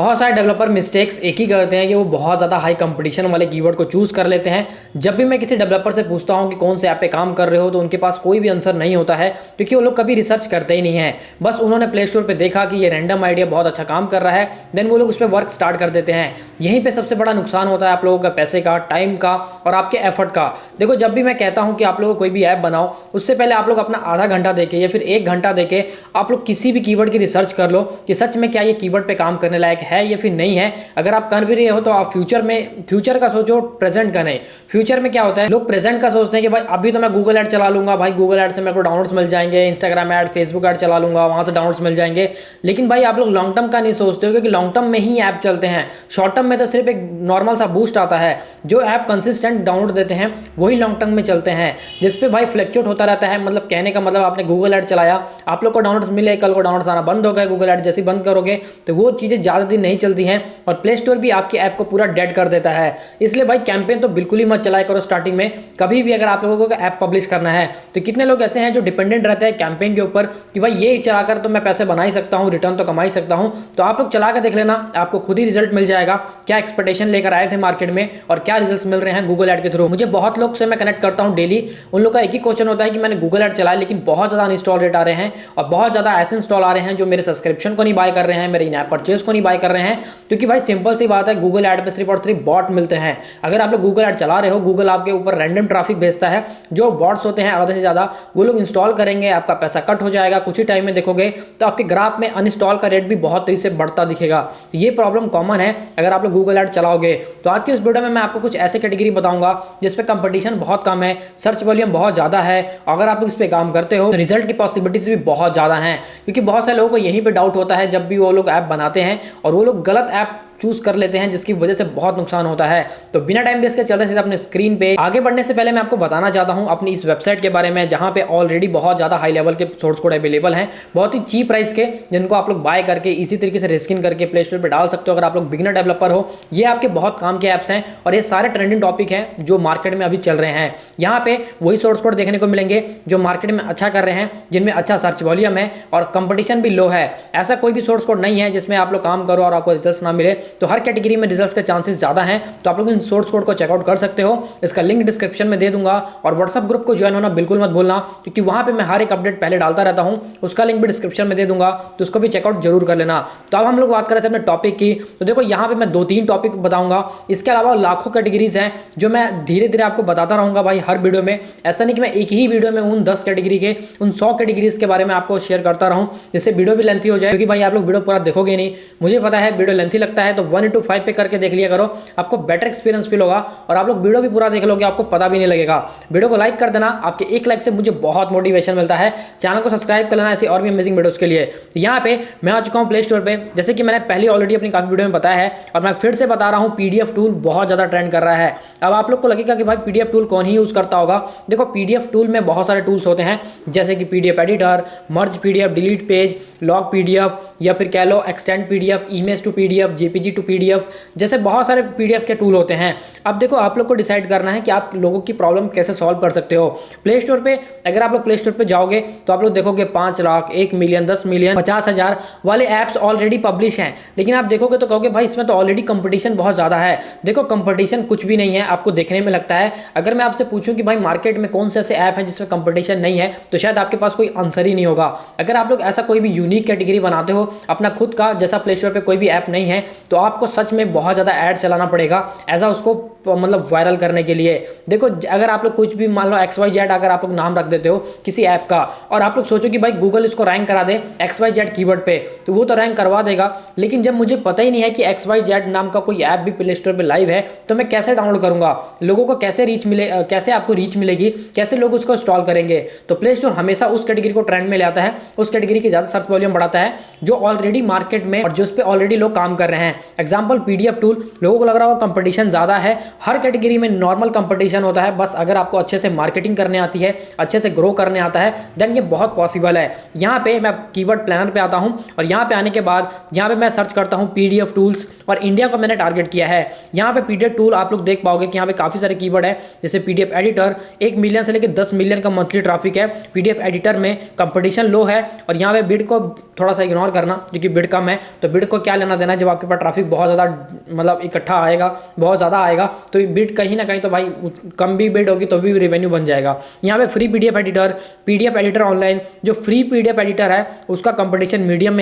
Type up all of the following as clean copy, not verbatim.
बहुत सारे developer mistakes एक ही करते हैं कि वो बहुत ज़्यादा हाई कंपटीशन वाले कीवर्ड को चूज़ कर लेते हैं। जब भी मैं किसी डेवलपर से पूछता हूं कि कौन से ऐप पे काम कर रहे हो तो उनके पास कोई भी आंसर नहीं होता है, क्योंकि वो लोग कभी रिसर्च करते ही नहीं है। बस उन्होंने प्ले स्टोर पर देखा कि ये रैंडम आइडिया बहुत अच्छा काम कर रहा है, देन वो लोग उस पर वर्क स्टार्ट कर देते हैं। यहीं पर सबसे बड़ा नुकसान होता है आप लोगों का पैसे का, टाइम का और आपके एफर्ट का। देखो, जब भी मैं कहता हूँ कि आप लोग कोई भी ऐप बनाओ, उससे पहले आप लोग अपना आधा घंटा देके या फिर 1 घंटा देके आप लोग किसी भी कीवर्ड की रिसर्च कर लो कि सच में क्या ये कीवर्ड पे काम करने लायक है या फिर नहीं है। अगर आप कर भी रहे हो तो आप फ्यूचर का सोचो, प्रेजेंट का नहीं। फ्यूचर में क्या होता है, लोग प्रेजेंट का सोचते हैं कि भाई अभी तो मैं गूगल ऐड चला लूंगा, भाई गूगल ऐड से मेरे को डाउनलोड्स मिल जाएंगे, इंस्टाग्राम ऐड, फेसबुक ऐड चला लूंगा, वहां से डाउनलोड्स मिल जाएंगे। लेकिन भाई आप लोग लॉन्ग टर्म का नहीं सोचते हो, क्योंकि लॉन्ग टर्म में ही ऐप चलते हैं। शॉर्ट टर्म में तो सिर्फ एक नॉर्मल सा बूस्ट आता है। जो ऐप कंसिस्टेंट डाउनलोड देते हैं वही लॉन्ग टर्म में चलते हैं, जिसपे भाई फ्लक्चुएट होता रहता है। मतलब कहने का मतलब, आपने गूगल ऐड चलाया, आप लोग को डाउनलोड्स मिले, कल को डाउनलोड्स आना बंद हो गए, गूगल ऐड जैसे बंद करोगे तो वो चीज़ें ज़्यादा दिन नहीं चलती हैं और प्ले स्टोर भी आपके ऐप को पूरा डेड कर देता है। इसलिए भाई कैंपेन तो बिल्कुल ही मत चलाया करो स्टार्टिंग में कभी भी। अगर आप लोगों को ऐप पब्लिश करना है तो कितने लोग ऐसे हैं जो डिपेंडेंट रहते हैं कैंपेन के ऊपर कि भाई ये चलाकर तो मैं पैसे बना ही सकता हूँ, रिटर्न तो कमा ही सकता हूँ। तो आप लोग चला कर देख लेना, आपको खुद ही रिजल्ट मिल जाएगा क्या एक्सपेक्टेशन लेकर आए थे मार्केट में और क्या रिजल्ट मिल रहे हैं गूगल ऐड के थ्रू। मुझे बहुत लोग से मैं कनेक्ट करता हूँ डेली, उन लोग का एक ही क्वेश्चन होता है कि मैंने गूगल ऐड चलाया लेकिन बहुत ज़्यादा अनइंस्टॉल रेट आ रहे हैं और बहुत ज़्यादा ऐसे इंस्टॉल आ रहे हैं जो मेरे सब्सक्रिप्शन को नहीं बाय कर रहे हैं, मेरे इन ऐप परचेज को नहीं बाय कर रहे हैं। क्योंकि भाई सिंपल सी बात है, गूगल ऐड पे सिर्फ और सिर्फ बॉट मिलते हैं। अगर आप लोग गूगल ऐड चला रहे हो, गूगल आपके ऊपर रैंडम ट्रैफिक भेजता है, जो बॉट्स होते हैं आधे से ज़्यादा वो लोग इंस्टॉल करेंगे, आपका पैसा कट हो जाएगा। कुछ ही टाइम में देखोगे तो आपके ग्राफ में अनइंस्टॉल का रेट भी बहुत तेजी से बढ़ता दिखेगा। ये प्रॉब्लम कॉमन है अगर आप लोग गूगल ऐड चलाओगे। तो आज के इस वीडियो में मैं आपको कुछ ऐसे कैटेगरी बताऊंगा जिस पे कंपटीशन बहुत कम है, सर्च वॉल्यूम बहुत ज़्यादा है। अगर आप लोग इस पे काम करते हो तो रिजल्ट की पॉसिबिलिटीज भी बहुत ज़्यादा हैं, क्योंकि बहुत सारे लोगों को यहीं पे डाउट होता है जब भी वो लोग ऐप बनाते हैं और वो लोग गलत ऐप चूज कर लेते हैं, जिसकी वजह से बहुत नुकसान होता है। तो बिना टाइम वेस्ट के चलते सीधे अपने स्क्रीन पे आगे बढ़ने से पहले मैं आपको बताना चाहता हूं अपनी इस वेबसाइट के बारे में, जहां पे ऑलरेडी बहुत ज़्यादा हाई लेवल के सोर्स कोड अवेलेबल हैं, बहुत ही चीप प्राइस के, जिनको आप लोग बाय करके इसी तरीके से रिस्किन करके प्ले स्टोर पर डाल सकते हो। अगर आप लोग बिगिनर डेवलपर हो, ये आपके बहुत काम के ऐप्स हैं और ये सारे ट्रेंडिंग टॉपिक हैं जो मार्केट में अभी चल रहे हैं। यहाँ पे वही सोर्स कोड देखने को मिलेंगे जो मार्केट में अच्छा कर रहे हैं, जिनमें अच्छा सर्च वॉल्यूम है और कंपटीशन भी लो है। ऐसा कोई भी सोर्स कोड नहीं है जिसमें आप लोग काम करो और आपको रिजल्ट ना मिले। तो हर कैटेगरी में रिजल्ट्स के चांसेस ज्यादा हैं, तो आप लोग इन सोर्स कोड को चेकआउट कर सकते हो। इसका लिंक डिस्क्रिप्शन में दे दूंगा और व्हाट्सएप ग्रुप को ज्वाइन होना बिल्कुल मत भूलना, क्योंकि वहां पे मैं हर एक अपडेट पहले डालता रहता हूं। उसका लिंक भी डिस्क्रिप्शन में दे दूंगा, तो उसको भी चेकआउट जरूर कर लेना। तो अब हम लोग बात कर रहे थे अपने टॉपिक की। तो देखो, यहाँ पे मैं 2-3 टॉपिक बताऊंगा, इसके अलावा लाखों कैटेगरीज हैं जो मैं धीरे धीरे आपको बताता रहूंगा भाई हर वीडियो में। ऐसा नहीं कि मैं एक ही वीडियो में उन 10 कैटेगरी के, उन 100 कैटेगरीज के बारे में आपको शेयर करता रहूं, जिससे वीडियो भी लेंथी हो जाए। क्योंकि भाई आप लोग वीडियो पूरा देखोगे नहीं, मुझे पता है वीडियो लेंथी लगता है, तो 1:5 पे करके देख लिया करो, आपको बेटर एक्सपीरियंस फील होगा और आप लोग वीडियो भी पूरा देख लोगे, आपको पता भी नहीं लगेगा। वीडियो को लाइक कर देना, आपके एक लाइक से मुझे बहुत मोटिवेशन मिलता है। चैनल को सब्सक्राइब कर लेना ऐसे और भी अमेजिंग वीडियोस के लिए। यहाँ पे मैं आ चुका हूँ प्ले स्टोर पे, जैसे कि मैंने पहले ऑलरेडी अपनी काफी वीडियो में बताया है और मैं फिर से बता रहा हूँ, पीडीएफ टूल बहुत ज्यादा ट्रेंड कर रहा है। अब आप लोग को लगेगा कि भाई पीडीएफ टूल कौन ही यूज करता होगा। देखो, पीडीएफ टूल में बहुत सारे टूल्स होते हैं, जैसे कि PDF editor, merge PDF, delete page, log PDF, या फिर कह लो extend PDF, image to PDF, JPG to PDF, जैसे बहुत सारे पीडीएफ के टूल होते हैं। अब देखो, आप लोग को डिसाइड करना है कि आप लोगों की प्रॉब्लम कैसे सॉल्व कर सकते हो। प्ले स्टोर पे अगर आप लोग प्ले स्टोर पे जाओगे तो आप लोग देखोगे 5 लाख, 1 मिलियन, 10 मिलियन, 50,000 वाले ऐप्स ऑलरेडी पब्लिश हैं। लेकिन आप देखोगे तो कहोगे भाई इसमें तो ऑलरेडी कंपटीशन बहुत ज़्यादा है। देखो, कंपटीशन कुछ भी नहीं है, आपको देखने में लगता है। अगर मैं आपसे पूछूं कि भाई मार्केट में कौन से ऐसे ऐप हैं जिसमें कंपटीशन नहीं है, तो शायद आपके पास कोई आंसर ही नहीं होगा। अगर आप लोग ऐसा कोई भी यूनिक कैटेगरी बनाते हो अपना खुद का, जैसा प्ले स्टोर पर कोई भी ऐप नहीं है, तो आपको सच में बहुत ज़्यादा ऐड चलाना पड़ेगा ऐसा उसको मतलब वायरल करने के लिए। देखो, अगर आप लोग कुछ भी मान लो XYZ अगर आप लोग नाम रख देते हो किसी ऐप का और आप लोग सोचो कि भाई गूगल इसको रैंक करा दे XYZ कीवर्ड पे, तो वो तो रैंक करवा देगा। लेकिन जब मुझे पता ही नहीं है कि XYZ नाम का कोई ऐप भी प्ले स्टोर पे लाइव है, तो मैं कैसे डाउनलोड करूंगा, लोगों को कैसे रीच मिले, कैसे आपको रीच मिलेगी, कैसे लोग उसको इंस्टॉल करेंगे। तो प्ले स्टोर हमेशा उस कैटेगरी को ट्रेंड में ले आता है, उस कैटेगरी की ज़्यादा सर्च वॉल्यूम बढ़ाता है जो ऑलरेडी मार्केट में और जिस पे ऑलरेडी लोग काम कर रहे हैं। एग्जाम्पल पीडीएफ टूल, लोगों को लग रहा होगा कंपटीशन ज़्यादा है, हर कैटेगरी में नॉर्मल कंपटीशन होता है। बस अगर आपको अच्छे से मार्केटिंग करने आती है, अच्छे से ग्रो करने आता है, देन ये बहुत पॉसिबल है। यहाँ पे मैं कीवर्ड प्लानर पे आता हूँ और यहाँ पे आने के बाद यहाँ पे मैं सर्च करता हूँ पीडीएफ टूल्स और इंडिया को मैंने टारगेट किया है। यहाँ पे पीडीएफ टूल आप लोग देख पाओगे कि यहाँ पे काफ़ी सारे कीवर्ड है, जैसे पीडीएफ एडिटर 1 मिलियन से लेकर 10 मिलियन का मंथली ट्रैफिक है। पीडीएफ एडिटर में कंपटीशन लो है और यहाँ पे बिड को थोड़ा सा इग्नोर करना, क्योंकि बिड कम है, तो बिड को क्या लेना देना जब आपके पास ट्रैफिक ट्रैफिक बहुत ज़्यादा मतलब इकट्ठा आएगा, बहुत ज़्यादा आएगा, तो बिड कहीं ना कहीं तो भाई कम भी बिड होगी तो भी रेवेन्यू बन जाएगा। यहाँ पे फ्री पीडीएफ एडिटर ऑनलाइन, जो फ्री पीडीएफ एडिटर है उसका कंपटीशन मीडियम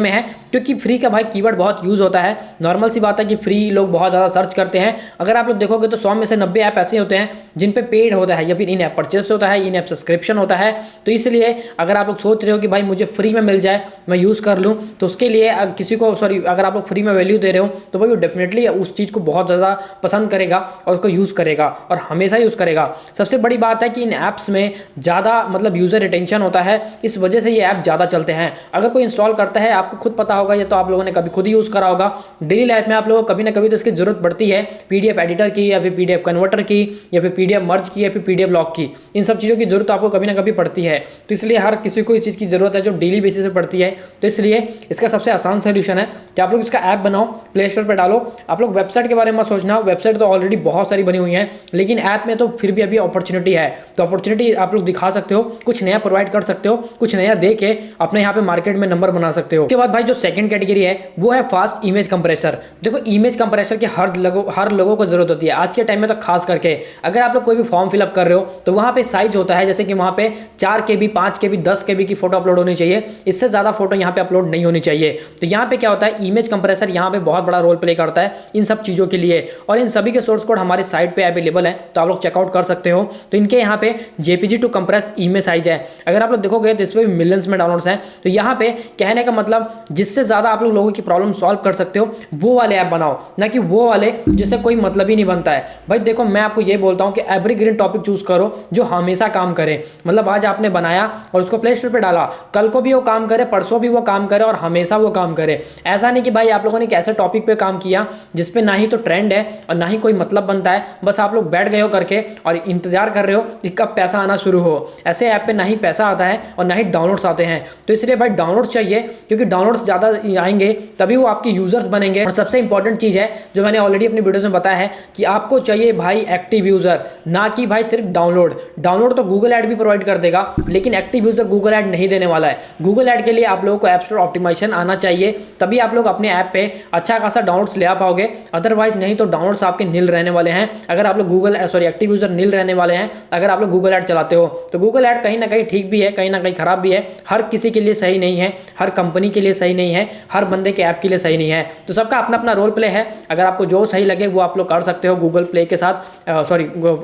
में है, क्योंकि फ्री का भाई कीवर्ड बहुत यूज़ होता है। नॉर्मल सी बात है कि फ्री लोग बहुत ज़्यादा सर्च करते हैं। अगर आप लोग देखोगे तो 100 में से 90 ऐप ऐसे होते हैं जिन पे पेड होता है या फिर इन ऐप परचेस होता है, इन ऐप सब्सक्रिप्शन होता है। तो इसलिए अगर आप लोग सोच रहे हो कि भाई मुझे फ्री में मिल जाए, मैं यूज़ कर लूँ, तो उसके लिए अगर आप लोग फ्री में वैल्यू दे रहे हो तो भाई वो डेफिनेटली उस चीज़ को बहुत ज़्यादा पसंद करेगा और उसको यूज़ करेगा और हमेशा यूज़ करेगा। सबसे बड़ी बात है कि इन ऐप्स में ज़्यादा मतलब यूज़र रिटेंशन होता है, इस वजह से ये ऐप ज़्यादा चलते हैं। अगर कोई इंस्टॉल करता है, आपको खुद पता होगा, या तो आप लोगों ने कभी खुद यूज़ करा होगा, डेली लाइफ में आप लोगों को कभी ना कभी तो इसकी जरूरत पड़ती है, पीडीएफ एडिटर की या फिर पीडीएफ कन्वर्टर की या फिर पीडीएफ मर्ज की या फिर पीडीएफ लॉक की। इन सब चीज़ों की जरूरत आपको कभी ना कभी पड़ती है। तो इसलिए हर किसी को इस चीज़ की जरूरत है जो डेली बेसिस पे पड़ती है। तो इसलिए इसका सबसे आसान सोल्यूशन है कि आप लोग इसका ऐप बनाओ, प्ले स्टोर पर डालो। आप लोग वेबसाइट के बारे में सोचना, वेबसाइट तो ऑलरेडी बहुत सारी बनी हुई है, लेकिन ऐप में तो फिर भी अभी अपॉर्चुनिटी है। तो अपॉर्चुनिटी आप लोग दिखा सकते हो, कुछ नया प्रोवाइड कर सकते हो, कुछ नया दे के अपने यहाँ पे मार्केट में नंबर बना सकते हो। उसके बाद भाई जो सेकंड कैटेगरी है वो है फास्ट इमेज कंप्रेसर। देखो इमेज कंप्रेसर की हर लोगों को जरूरत होती है आज के टाइम में, तो खास करके अगर आप लोग कोई भी फॉर्म फिलअप कर रहे हो तो वहाँ पे साइज होता है, जैसे कि वहाँ पे 4 KB, 5 KB, 10 KB की फोटो अपलोड होनी चाहिए, इससे ज़्यादा फोटो यहाँ पे अपलोड नहीं होनी चाहिए। तो यहाँ पे क्या होता है, इमेज कंप्रेसर यहाँ पे बहुत बड़ा रोल प्ले करता है इन सब चीज़ों के लिए, और इन सभी के सोर्स कोड हमारे साइट पे अवेलेबल है, तो आप लोग चेकआउट कर सकते हो। तो इनके यहाँ पे JPG to compress image size है, अगर आप लोग देखोगे तो इस पर मिलियंस में डाउनलोड्स हैं। तो यहाँ पे कहने का मतलब जिससे ज़्यादा आप लोगों की प्रॉब्लम सॉल्व कर सकते हो वो वाले ऐप बनाओ, ना कि वो वाले जिससे कोई मतलब ही नहीं बनता है। भाई देखो मैं आपको ये बोलता हूँ कि एवरग्रीन टॉपिक चूज करो जो हमेशा काम करे। मतलब आज आपने बनाया और उसको प्ले स्टोर पे डाला, कल को भी वो काम करे, परसों भी वो काम करे और हमेशा वो काम करे। ऐसा नहीं कि भाई आप लोगों ने एक ऐसे टॉपिक पे काम किया जिसपे ना ही तो ट्रेंड है और ना ही कोई मतलब बनता है, बस आप लोग बैठ गए हो करके और इंतजार कर रहे हो कि कब पैसा आना शुरू हो। ऐसे ऐप पे ना ही पैसा आता है और ना ही डाउनलोड्स आते हैं। तो इसलिए भाई डाउनलोड चाहिए, क्योंकि डाउनलोड्स ज़्यादा आएंगे तभी वो आपके यूजर्स बनेंगे। और सबसे इंपॉर्टेंट चीज़ है जो मैंने ऑलरेडी अपनी वीडियोस में बताया है कि आपको चाहिए भाई एक्टिव यूजर, ना कि भाई सिर्फ डाउनलोड तो गूगल ऐड भी प्रोवाइड कर देगा, लेकिन एक्टिव यूजर गूगल ऐड नहीं देने वाला है। गूगल ऐड के लिए आप लोगों को ऐप स्टोर ऑप्टिमाइजेशन आना चाहिए, तभी आप लोग अपने ऐप पे अच्छा खासा डाउनलोड्स ले आ पाओगे। अदरवाइज नहीं तो डाउनलोड्स आपके नील रहने वाले हैं। अगर आप लोग एक्टिव यूजर नील रहने वाले हैं अगर आप लोग गूगल ऐड चलाते हो। तो गूगल ऐड कहीं ना कहीं ठीक भी है, कहीं ना कहीं खराब भी है, हर किसी के लिए सही नहीं है, हर कंपनी के लिए सही नहीं है, हर बंदे के ऐप के लिए सही नहीं है। तो सबका अपना अपना रोल प्ले है, अगर आपको जो सही लगे वो आप लोग कर सकते हो। गूगल प्ले के साथ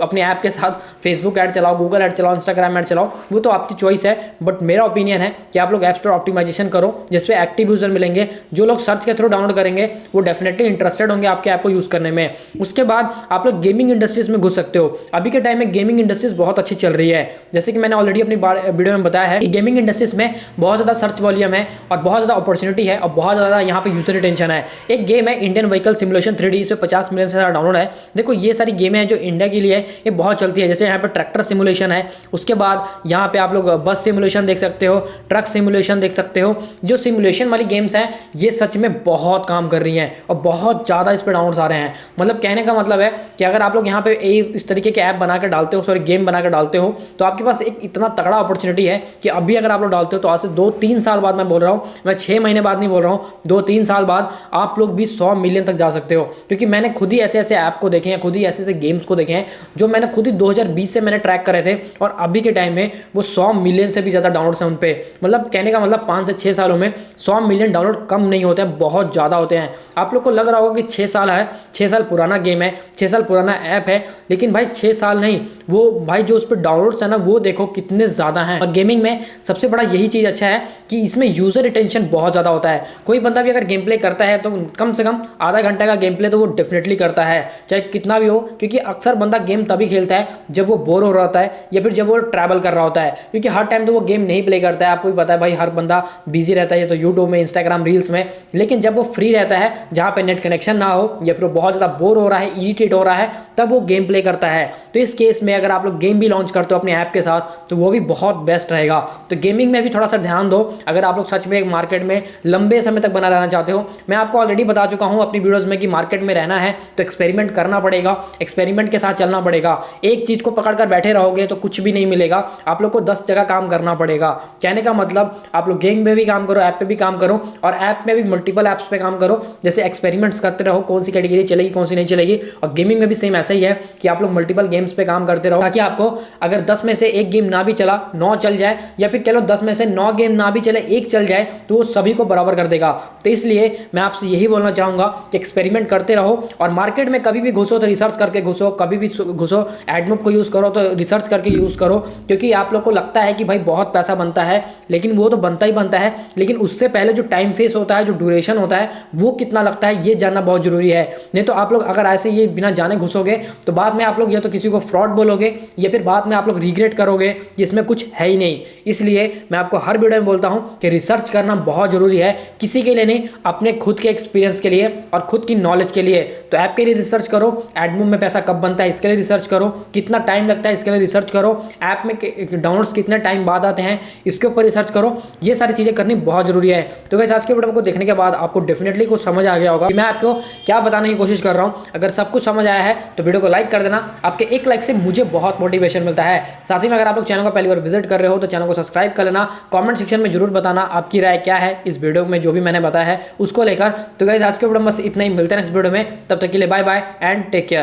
अपने ऐप के साथ फेसबुक ऐड चलाओ, गूगल ऐड चलाओ, इंस्टाग्राम ऐड चलाओ, वो तो आपकी चॉइस है। बट मेरा ओपिनियन है कि आप लोग ऐप स्टोर ऑप्टिमाइजेशन करो जिसपे एक्टिव यूजर मिलेंगे। जो लोग सर्च के थ्रू डाउनलोड करेंगे वो डेफिनेटली इंटरेस्टेड होंगे आपके ऐप को यूज करने में। उसके बाद आप लोग गेमिंग इंडस्ट्रीज में घुस सकते हो। अभी के टाइम में गेमिंग इंडस्ट्रीज बहुत अच्छी चल रही है, जैसे कि मैंने ऑलरेडी अपनी वीडियो में बताया है कि गेमिंग इंडस्ट्रीज में बहुत ज़्यादा सर्च वॉल्यूम है और बहुत ज़्यादा अपॉर्चुनिटी है और बहुत ज़्यादा यहाँ पे यूजर रिटेंशन है। एक गेम है इंडियन व्हीकल सिमुलेशन 3D, इस पर 50 मिलियन से ज़्यादा डाउनलोड है। देखो ये सारी गेमें हैं जो इंडिया के लिए ये बहुत चलती है, जैसे यहाँ पे ट्रैक्टर सिमुलेशन है, उसके बाद यहाँ पे आप लोग बस सिमुलेशन देख सकते हो, ट्रक सिमुलेशन देख सकते हो। जो सिमुलेशन वाली गेम्स हैं ये सच में बहुत काम कर रही हैं और बहुत ज़्यादा इस पर डाउनलोड्स आ रहे हैं। मतलब कहने का मतलब है कि अगर आप लोग यहाँ पे इस तरीके के ऐप बना कर डालते हो, गेम बना कर डालते हो, तो आपके पास एक इतना तगड़ा अपॉर्चुनिटी है कि अभी अगर आप लोग डालते हो तो आज से 2-3 साल बाद, मैं बोल रहा हूँ, मैं 6 महीने बाद नहीं बोल रहा हूँ, 2-3 साल बाद आप लोग भी 100 मिलियन तक जा सकते हो। क्योंकि मैंने खुद ही ऐसे ऐसे ऐप को देखे हैं, खुद ही ऐसे ऐसे गेम्स को देखे हैं जो मैंने खुद ही 2020 से मैंने ट्रैक करे थे और अभी के टाइम में वो 100 मिलियन से भी ज़्यादा डाउनलोड्स हैं उन पे। मतलब कहने का मतलब 5 से 6 सालों में 100 मिलियन डाउनलोड कम नहीं होते हैं, बहुत ज़्यादा होते हैं। आप लोग को लग रहा होगा कि 6 साल है, 6 साल पुराना गेम है, 6 साल पुराना ऐप है, लेकिन भाई 6 साल नहीं, वो भाई जो उस पर डाउनलोड्स है ना वो देखो कितने ज़्यादा हैं। और गेमिंग में सबसे बड़ा यही चीज़ अच्छा है कि इसमें यूज़र रिटेंशन बहुत ज़्यादा होता है। कोई बंदा भी अगर गेम प्ले करता है तो कम से कम आधा घंटे का गेम प्ले तो वो डेफिनेटली करता है, चाहे कितना भी हो। क्योंकि अक्सर बंदा गेम तभी खेलता है जब वो बोर हो रहा होता है या फिर जब वो ट्रैवल कर रहा होता है, क्योंकि हर टाइम तो वो गेम नहीं प्ले करता है। आपको भी पता है भाई, हर बंदा बिजी रहता है, तो यूट्यूब में, इंस्टाग्राम रील्स में। लेकिन जब वो फ्री रहता है, जहाँ पे नेट कनेक्शन ना हो या फिर बहुत ज़्यादा बोर हो रहा है, इरिटेट हो रहा है, तब वो गेम प्ले करता है। तो इस केस में अगर आप लोग गेम भी लॉन्च करते हो अपने ऐप के साथ तो वो भी बहुत बेस्ट रहेगा। तो गेमिंग में भी थोड़ा सा ध्यान दो अगर आप लोग सच में मार्केट में लंबे समय तक बना रहना चाहते हो। मैं आपको ऑलरेडी बता चुका हूँ अपनी वीडियोस में कि मार्केट में रहना है तो एक्सपेरिमेंट करना पड़ेगा, एक्सपेरिमेंट के साथ चलना पड़ेगा। एक चीज़ को पकड़ कर बैठे रहोगे तो कुछ भी नहीं मिलेगा, आप लोग को 10 जगह काम करना पड़ेगा। कहने का मतलब आप लोग गेम में भी काम करो, ऐप पे भी काम करो, और ऐप में भी मल्टीपल ऐप्स पे काम करो, जैसे एक्सपेरिमेंट्स करते रहो कौन सी कैटेगरी चलेगी कौन सी नहीं चलेगी। और गेमिंग में भी सेम ऐसा ही है कि आप लोग मल्टीपल गेम्स पे काम करते रहो, ताकि आपको अगर 10 में से एक गेम ना भी चला 9 चल जाए, या फिर कह लो 10 में से 9 गेम ना भी चले एक चल जाए, तो वो सभी को बराबर कर देगा। तो इसलिए मैं आपसे यही बोलना चाहूँगा कि एक्सपेरिमेंट करते रहो, और मार्केट में कभी भी घुसो तो रिसर्च करके घुसो, कभी भी घुसो एडमोब को यूज़ करो तो रिसर्च करके यूज़ करो। क्योंकि आप लोग को लगता है कि भाई बहुत पैसा बनता है, लेकिन वो तो बनता ही बनता है, लेकिन उससे पहले जो टाइम फेस होता है, जो ड्यूरेशन होता है, वो कितना लगता है ये जानना बहुत जरूरी है। नहीं तो आप लोग अगर ऐसे ये बिना जाने घुसोगे तो बाद में आप लोग या तो किसी को फ्रॉड बोलोगे, या फिर बाद में आप लोग रिग्रेट करोगे कि इसमें कुछ है ही नहीं। इसलिए मैं आपको हर वीडियो में बोलता हूं कि रिसर्च करना बहुत जरूरी है, किसी के लिए नहीं, अपने खुद के एक्सपीरियंस के लिए और खुद की नॉलेज के लिए। तो ऐप के लिए रिसर्च करो, एडमोब में पैसा कब बनता है इसके लिए रिसर्च करो, कितना टाइम लगता है इसके लिए रिसर्च करो, ऐप में डाउनलोड्स कितने टाइम बाद आते हैं इसके ऊपर रिसर्च करो। ये सारी चीज़ें करनी बहुत जरूरी है। तो गाइस आज के वीडियो को देखने के बाद आपको डेफिनेटली कुछ समझ आ गया होगा कि मैं आपको क्या बताने की कोशिश कर रहा हूँ। अगर सब कुछ समझ आया है तो वीडियो को लाइक कर देना, आपके एक लाइक से मुझे बहुत मोटिवेशन मिलता है। साथ ही में अगर आप लोग चैनल को पहली बार विजिट कर रहे हो तो चैनल को सब्सक्राइब कर लेना। कमेंट सेक्शन में जरूर बताना आपकी राय क्या है इस वीडियो में जो भी मैंने बताया है उसको लेकर। तो गाइस आज के वीडियो में बस इतना ही, मिलते हैं नेक्स्ट वीडियो में, तब तक के लिए bye bye and take care.